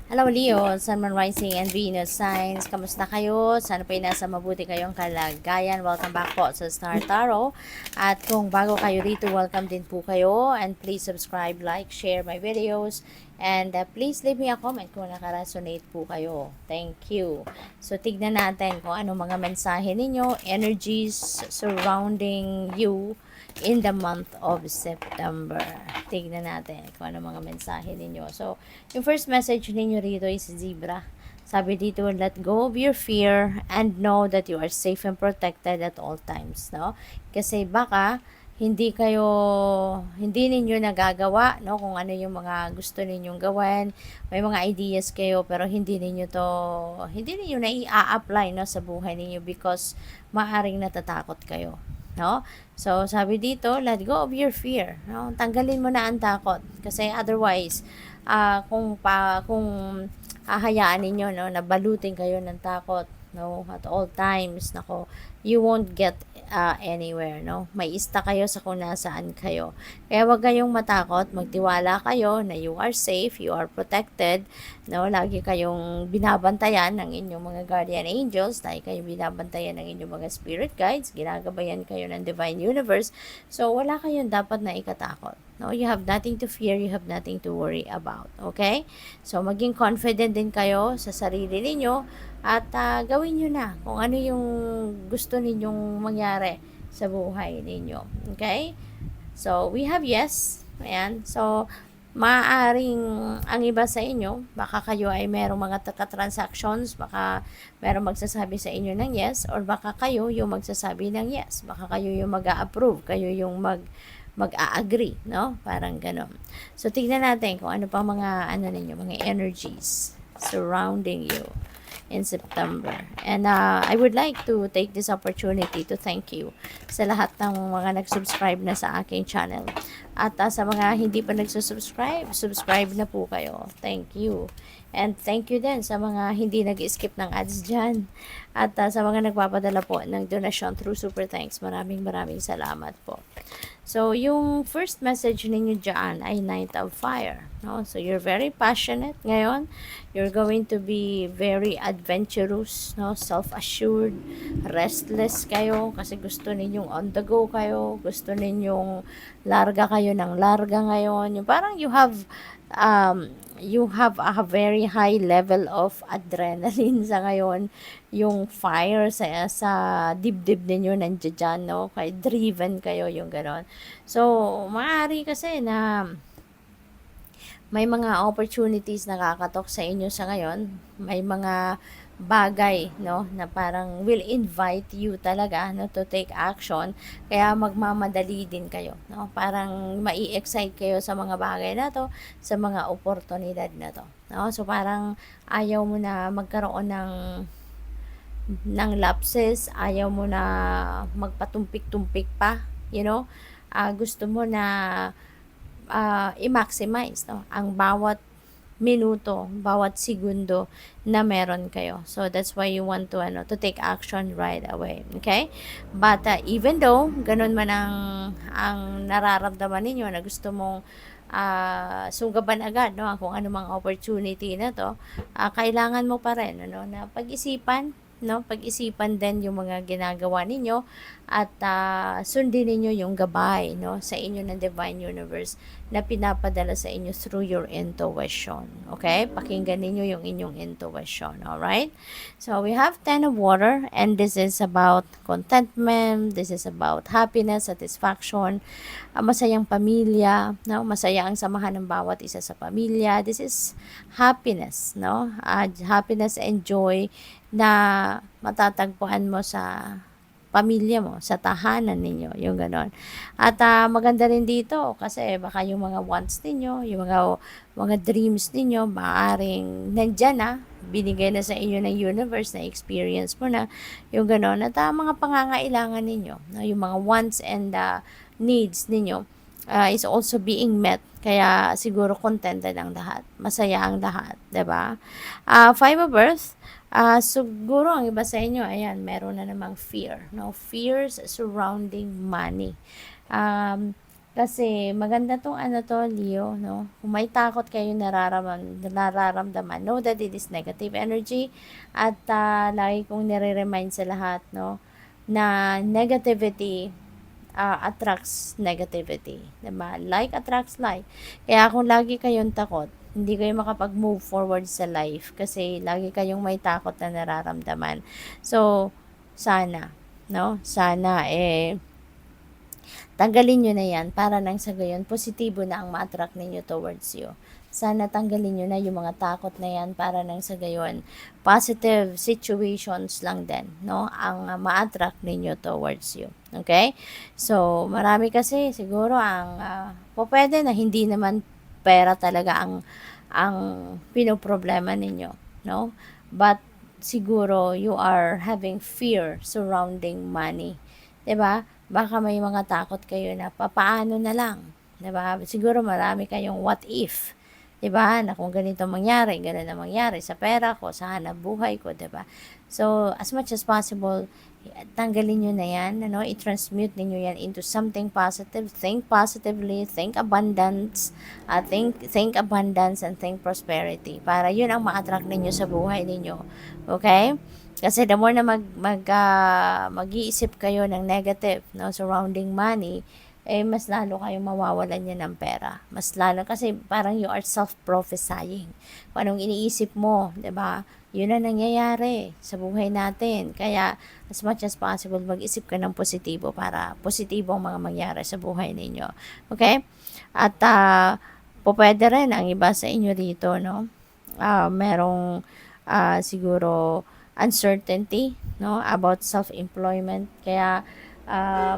Hello Leo, Sun, Moon, Rising, and Venus signs. Kamusta kayo? Sana po ay nasa mabuti kayong kalagayan. Welcome back po sa Star Tarot. At kung bago kayo rito, welcome din po kayo. And please subscribe, like, share my videos. And please leave me a comment kung nakaresonate po kayo. Thank you. So tignan natin kung ano mga mensahe ninyo, energies surrounding you in the month of September. Tignan natin kung ano mga mensahe ninyo. So, yung first message ninyo rito is Zebra. Sabi dito, let go of your fear and know that you are safe and protected at all times, no? Kasi baka hindi ninyo nagagawa, no, kung ano yung mga gusto ninyong gawin. May mga ideas kayo pero hindi ninyo na i-apply, no, sa buhay ninyo because maaring natatakot kayo, no? So, sabi dito, let go of your fear, no? Tanggalin mo na ang takot kasi otherwise, kung hahayaan ninyo, no, na balutin kayo ng takot, no, at all times, nako, you won't get anywhere, no? May ista kayo sa kung nasaan kayo. Kaya wag kayong matakot, magtiwala kayo na you are safe, you are protected, no? Lagi kayong binabantayan ng inyong mga guardian angels, lagi kayong binabantayan ng inyong mga spirit guides, ginagabayan kayo ng divine universe. So, wala kayong dapat na ikatakot. No, you have nothing to fear, you have nothing to worry about. Okay? So, maging confident din kayo sa sarili ninyo at gawin nyo na kung ano yung gusto ninyong mangyari sa buhay ninyo. Okay? So, we have yes. Ayan. So, maaaring ang iba sa inyo, baka kayo ay merong mga transactions, baka merong magsasabi sa inyo ng yes, or baka kayo yung magsasabi ng yes. Baka kayo yung mag-a-approve, kayo yung mag-a-agree, no? Parang ganon. So, tignan natin kung ano pa mga, mga energies surrounding you in September. And I would like to take this opportunity to thank you sa lahat ng mga nag-subscribe na sa aking channel. At sa mga hindi pa nagsusubscribe, subscribe na po kayo. Thank you. And thank you din sa mga hindi nag-skip ng ads dyan. At sa mga nagpapadala po ng donasyon through Super Thanks. Maraming salamat po. So, yung first message ninyo dyan ay Knight of Fire. No? So, you're very passionate ngayon. You're going to be very adventurous, no? Self-assured, restless kayo kasi gusto ninyong on the go kayo. Gusto ninyong larga kayo ng larga ngayon. Yung parang you have a very high level of adrenaline sa ngayon. Yung fire sa dibdib ninyo nandiyan dyan, no? Kaya driven kayo, yung ganon. So, maaari kasi na may mga opportunities na kakatok sa inyo sa ngayon. May mga bagay, no, na parang will invite you talaga, no, to take action. Kaya magmamadali din kayo, no? Parang mai-excite kayo sa mga bagay na to, sa mga oportunidad na to, no? So parang ayaw mo na magkaroon ng lapses, ayaw mo na magpatumpik-tumpik pa, you know? Gusto mo na i-maximize, no, ang bawat minuto, bawat segundo na meron kayo. So that's why you want to take action right away. Okay? But even though ganun man ang nararamdaman ninyo na gusto mong sunggaban agad, no, kung ano mang opportunity na to, kailangan mo pa rin na pag-isipan, no, pag-isipan din yung mga ginagawa ninyo at sundin ninyo yung gabay, no, sa inyo ng divine universe na pinapadala sa inyo through your intuition. Okay? Pakinggan ninyo yung inyong intuition. Alright? So, we have 10 of water and this is about contentment, this is about happiness, satisfaction, masayang pamilya, no? Masaya ang samahan ng bawat isa sa pamilya. This is happiness, no? Happiness and joy na matatagpuan mo sa pamilya mo, sa tahanan ninyo, yung ganon. At maganda rin dito kasi baka yung mga wants ninyo, yung mga dreams ninyo, maaaring nandyan na, binigay na sa inyo ng universe, na experience mo na, yung ganon. At mga pangangailangan ninyo, no? Yung mga wants and needs ninyo is also being met. Kaya siguro contented ang lahat. Masaya ang lahat, 'di ba? Five of Earth, siguro ang iba sa inyo, ayan, meron na namang fear, no? Fears surrounding money. Um, Kasi maganda 'tong ano 'to, Leo, 'no? Kung may takot kayo nararamdaman, know that it is negative energy at, lagi kong nire-remind sa lahat, 'no, na negativity, attracts negativity, 'di ba? Like attracts like. Kaya kung lagi kayong takot, hindi kayo makapag-move forward sa life kasi lagi kayong may takot na nararamdaman. So, sana, 'no, sana, tanggalin nyo na yan para nang sa gayon, positibo na ang ma-attract ninyo towards you. Sana tanggalin nyo na yung mga takot na yan para nang sa gayon, positive situations lang din, no? Ang ma-attract ninyo towards you. Okay? So, marami kasi siguro ang pwede na hindi naman pera talaga ang pinoproblema ninyo, no? But siguro you are having fear surrounding money. 'Di ba? Baka may mga takot kayo na papaano na lang, 'di ba? Siguro marami kayong what if, 'di ba? Na kung ganito mangyari, ganun na mangyari sa pera ko, sa hanap buhay ko, 'di ba? So, as much as possible, tanggalin nyo na yan, ano, i-transmute ninyo yan into something positive. Think positively, think abundance, think abundance and think prosperity. Para yun ang ma-attract ninyo sa buhay ninyo. Okay? Kasi the more na mag-iisip kayo ng negative, no, surrounding money, mas lalo kayong mawawalan niya ng pera. Mas lalo kasi parang you are self-prophesying. Kung anong iniisip mo, 'di ba? Yun ang nangyayari sa buhay natin. Kaya as much as possible, mag-isip ka ng positibo para positibo ang mga mangyari sa buhay ninyo. Okay? At pwede rin ang iba sa inyo dito, no? Merong siguro uncertainty, no, about self-employment. Kaya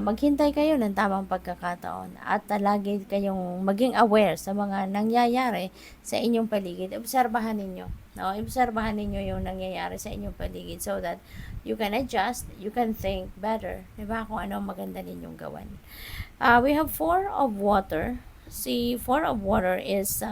maghintay kayo ng tamang pagkakataon at lagi kayong maging aware sa mga nangyayari sa inyong paligid. Obserbahan ninyo, no? Obserbahan ninyo yung nangyayari sa inyong paligid so that you can adjust, you can think better, 'di ba? Kung ano ang maganda ninyong gawin. We have 4 of water. Si 4 of water is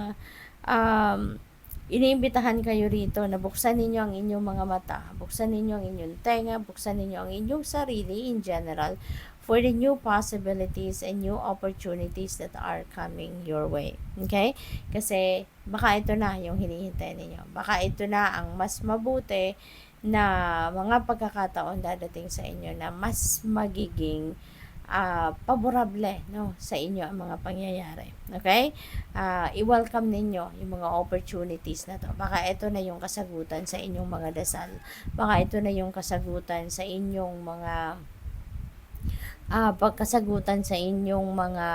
iniimbitahan kayo rito na buksan ninyo ang inyong mga mata, buksan ninyo ang inyong tenga, buksan ninyo ang inyong sarili in general for the new possibilities and new opportunities that are coming your way. Okay? Kasi baka ito na yung hinihintay ninyo. Baka ito na ang mas mabuti na mga pagkakataon dadating sa inyo na mas magiging paborable, no, sa inyo ang mga pangyayari. Okay? I-welcome ninyo yung mga opportunities na to. Baka ito na yung kasagutan sa inyong mga dasal. Baka ito na yung kasagutan sa inyong mga pagkasagutan sa inyong mga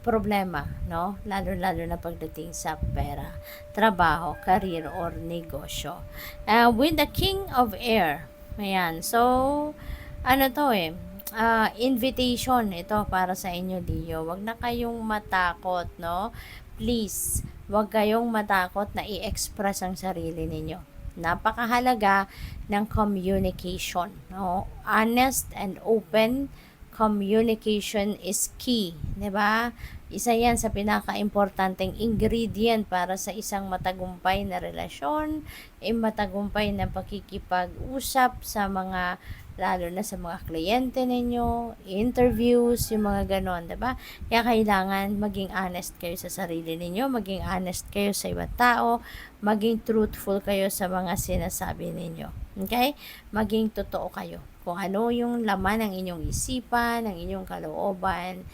problema, no? Lalo-lalo na pagdating sa pera, trabaho, career, or negosyo. With the King of Air, ayan. So, ano to invitation ito para sa inyo, Leo. Wag na kayong matakot, no? Please, wag kayong matakot na i-express ang sarili ninyo. Napakahalaga ng communication, no? Honest and open communication is key, 'di ba? Isa 'yan sa pinaka-importanteng ingredient para sa isang matagumpay na relasyon, matagumpay na pakikipag-usap sa mga lalo na sa mga kliyente ninyo, interviews, yung mga ganon, 'di ba? Kaya kailangan maging honest kayo sa sarili ninyo, maging honest kayo sa ibang tao, maging truthful kayo sa mga sinasabi ninyo. Okay? Maging totoo kayo. Kung ano yung laman ng inyong isipan, ng inyong kalooban,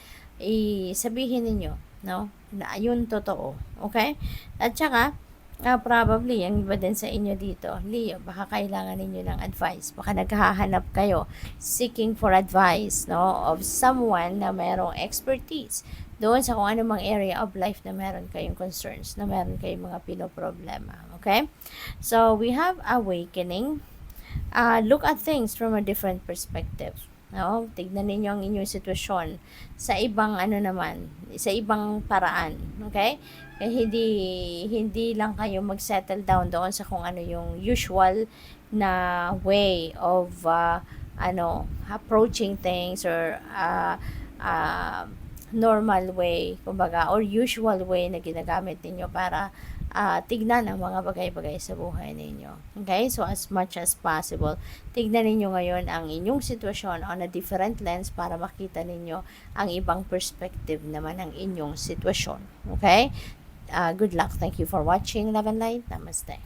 sabihin ninyo, no? Na yun totoo. Okay? At saka, probably, ang iba din sa inyo dito, Leo, baka kailangan ninyo ng advice. Baka naghahanap kayo, seeking for advice, no? Of someone na merong expertise doon sa kung anumang area of life na meron kayong concerns, na meron kayong mga pinoproblema. Okay? So, we have awakening. Look at things from a different perspective. No? Tignan ninyo ang inyong sitwasyon sa ibang sa ibang paraan. Okay? Kaya hindi lang kayo mag-settle down doon sa kung ano yung usual na way of approaching things or normal way, kumbaga, or usual way na ginagamit ninyo para tignan ang mga bagay-bagay sa buhay ninyo. Okay? So, as much as possible, tignan ninyo ngayon ang inyong sitwasyon on a different lens para makita ninyo ang ibang perspective naman ng inyong sitwasyon. Okay? Good luck. Thank you for watching. Love and light. Namaste.